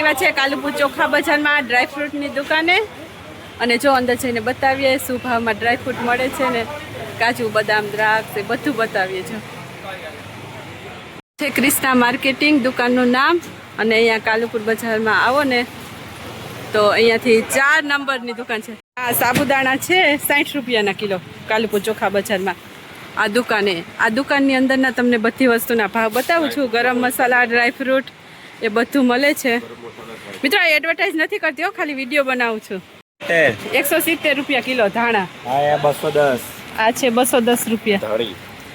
આવ્યા છે કાલુપુર ચોખા બજારમાં ડ્રાયફ્રૂટની દુકાને અને જો અંદર જઈને બતાવીએ શું ભાવમાં ડ્રાયફ્રૂટ મળે છે ને કાજુ બદામ દ્રાક્ષ એ બધું બતાવીએ છે ક્રિષ્ના માર્કેટિંગ દુકાનનું નામ અને અહીંયા કાલુપુર બજારમાં આવો ને તો અહીંયાથી 4 નંબરની દુકાન છે આ સાબુદાણા છે 60 રૂપિયાના કિલો કાલુપુર ચોખા બજારમાં આ દુકાનની અંદરના તમને બધી વસ્તુના ભાવ બતાવું છું ગરમ મસાલા ડ્રાયફ્રૂટ એ બધું મળે છે મિત્રો એડવર્ટાઇઝ નથી કરતી હો ખાલી વિડીયો બનાવું છું 170 રૂપિયા કિલો ધાણા આ 210 આ છે 210 રૂપિયા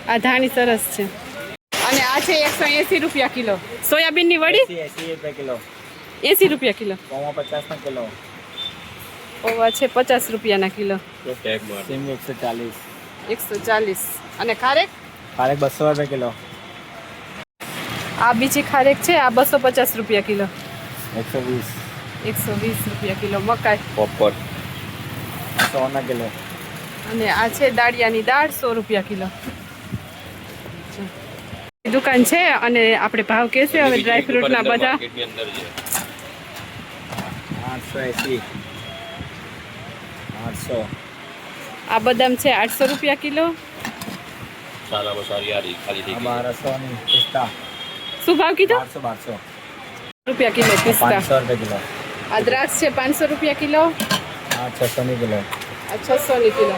આ ધાણી સરસ છે અને આ છે 180 રૂપિયા કિલો સોયાબીનની વડી 80 રૂપિયા કિલો 80 રૂપિયા કિલો પૌવા 50 ના કિલો પૌવા છે 50 રૂપિયાના કિલો સિંગ 140 અને ખારેક 200 રૂપિયા કિલો આ બીજી ખારેક છે આ 250 રૂપિયા કિલો 120 રૂપિયા કિલો મકાઈ પોપકોર્ન 100 ના કિલો અને આ છે દાળિયાની દાળ 100 રૂપિયા કિલો દુકાન છે અને આપણે ભાવ કહેશે હવે ડ્રાયફ્રૂટના બધા 880 800 આ બદામ છે 800 રૂપિયા કિલો શું ભાવ કીધો 1200 રૂપિયા કિલો પિસ્તા 500 રૂપિયા કિલો આ દ્રાક્ષ છે 500 રૂપિયા કિલો આ 600 ની કિલો આ 600 ની કિલો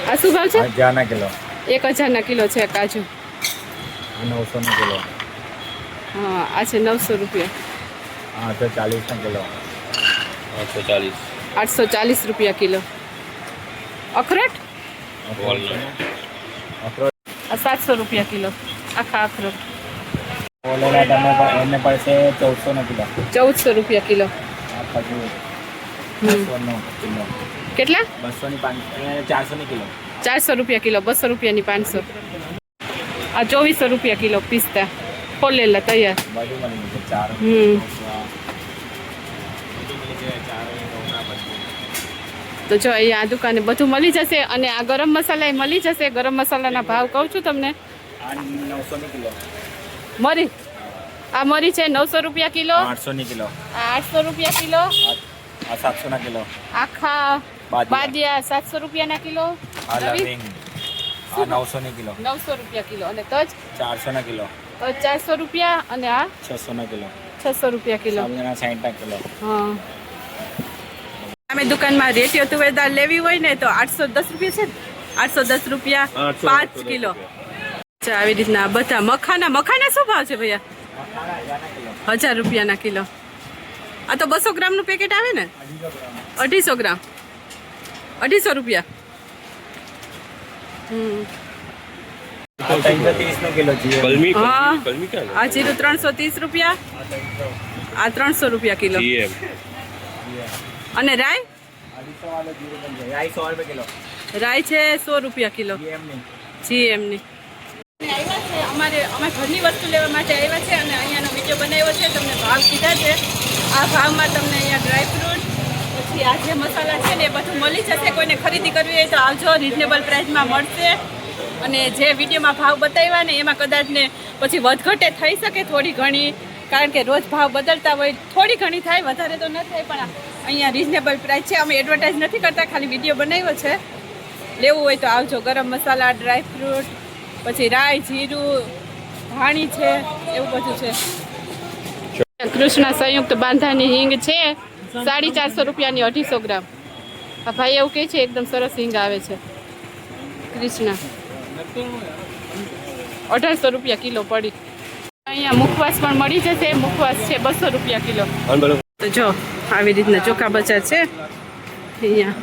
આ શું ભાવ છે 1000 ના કિલો 1000 ના કિલો છે કાજુ આ 900 ના કિલો હા આ છે 900 રૂપિયા 840 ના કિલો 840 રૂપિયા કિલો અખરોટ આ 700 રૂપિયા કિલો આખા અખરોટ ઓલેલા તમને એમને પડશે 1400 ના કિલો 1400 રૂપિયા કિલો આ ખજૂર 200 નો કિલો કેટલા 200 ની 400 ની કિલો 400 રૂપિયા કિલો 200 રૂપિયાની 500 આ 2400 રૂપિયા કિલો પિસ્તા ફોલેલા તૈયાર બધું મળી જશે 4 તો જો અહીંયા આ દુકાને બધું મળી જશે અને આ ગરમ મસાલા મળી જશે ગરમ મસાલાના ભાવ કહું છું તમને આ 900 ની કિલો મરી આ મરી છે 900 રૂપિયા કિલો 800 ની કિલો આ 800 રૂપિયા કિલો આ 700 ના કિલો આખા બાદિયા 700 રૂપિયાના કિલો આ લવિંગ આ 900 ની કિલો 900 રૂપિયા કિલો અને તજ 400 ના કિલો તજ 400 રૂપિયા અને આ 600 ના કિલો 600 રૂપિયા કિલો સાબુદાણા 60 ના કિલો હા અમે દુકાનમાં રેટિયો તુવેર દાળ લેવી હોય ને તો 810 રૂપિયા છે 810 રૂપિયા 5 કિલો અચ્છા આવી રીતના બધા મખાના શું ભાવ છે ભૈયા 1000 રૂપિયાના કિલો આ તો 200 ગ્રામનું પેકેટ આવે ને 250 ગ્રામ 250 રૂપિયા હા આ જીરું 330 રૂપિયા આ 300 રૂપિયા કિલો અને રાઈ રાઈ છે 100 રૂપિયા કિલો જીએમની અમે ઘરની વસ્તુ લેવા માટે આવ્યા છે અને અહીંયાનો વિડીયો બનાવ્યો છે તમને ભાવ કીધા છે આ ભાવમાં તમને અહીંયા ડ્રાયફ્રૂટ પછી આ જે મસાલા છે ને એ બધું મળી જશે કોઈને ખરીદી કરવી હોય તો આવજો રિઝનેબલ પ્રાઇસમાં મળશે અને જે વિડીયોમાં ભાવ બતાવ્યા ને એમાં કદાચ ને પછી વધઘટે થઈ શકે થોડી ઘણી કારણ કે રોજ ભાવ બદલતા હોય થોડી ઘણી થાય વધારે તો ન થાય પણ અહીંયા રિઝનેબલ પ્રાઇસ છે અમે એડવર્ટાઇઝ નથી કરતા ખાલી વિડીયો બનાવ્યો છે લેવું હોય તો આવજો ગરમ મસાલા ડ્રાયફ્રૂટ પછી રાઈ જીરું ધાણી છે એવું બધું છે કૃષ્ણા સંયુક્ત બાંધાની હિંગ છે 450 રૂપિયાની 250 ગ્રામ આ ભાઈ એવું કહે છે એકદમ સરસ હિંગ આવે છે કૃષ્ણા 1800 રૂપિયા કિલો પડી અહીંયા મુખવાસ પણ મળી જશે મુખવાસ છે 200 રૂપિયા કિલો તો જો આવી રીતના ચોખા બજાર છે અહીંયા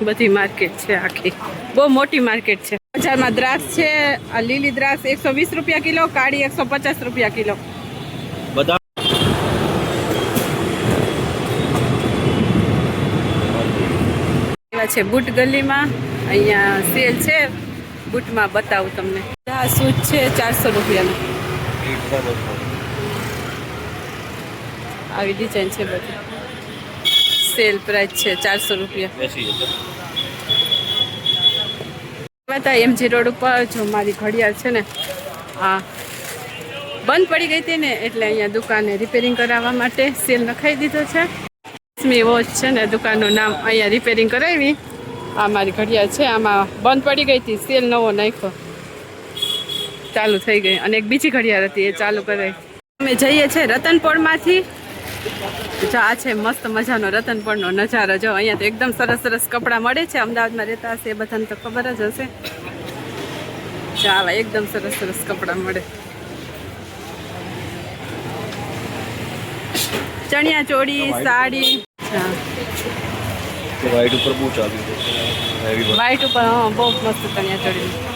બધી માર્કેટ છે આખી બહુ મોટી માર્કેટ છે બજારમાં દ્રાક્ષ છે આ લીલી દ્રાક્ષ 120 રૂપિયા કિલો કાળી 150 રૂપિયા કિલો બધા છે બૂટ ગલીમાં અહીંયા સેલ છે બૂટમાં બતાવું તમને આ સૂટ છે 400 રૂપિયાનું આવી ડિઝાઇન છે બધી સેલ પ્રાઇસ છે 400 રૂપિયા એમજી રોડ ઉપર જો મારી ઘડિયાળ છે ને આ બંધ પડી ગઈ હતી ને એટલે અહીંયા દુકાને રિપેરિંગ કરાવવા માટે સેલ નખાઈ દીધો છે. લક્ષ્મી વોચ છે ને દુકાનનું નામ, અહીંયા રિપેરિંગ કરાવી. આ મારી ઘડિયાળ છે, આમાં બંધ પડી ગઈ હતી, સેલ નવો નાખ્યો, ચાલુ થઈ ગઈ. અને એક બીજી ઘડિયાળ હતી એ ચાલુ કરાવી. અમે જઈએ છીએ રતનપોળમાંથી. જો આ છે મસ્ત મજાનો રતનપોળનો નજારો. જો અહીંયા તો એકદમ સરસ સરસ કપડાં મળે છે. અમદાવાદમાં રહેતા હશે એ બધાને તો ખબર જ હશે. જો આવા એકદમ સરસ સરસ કપડાં મળે. ચણિયા ચોળી, સાડી. વ્હાઈટ ઉપર બહુ ચાલ્યું છે. વ્હાઈટ ઉપર હા બહુ મસ્ત ચણિયા ચોળી.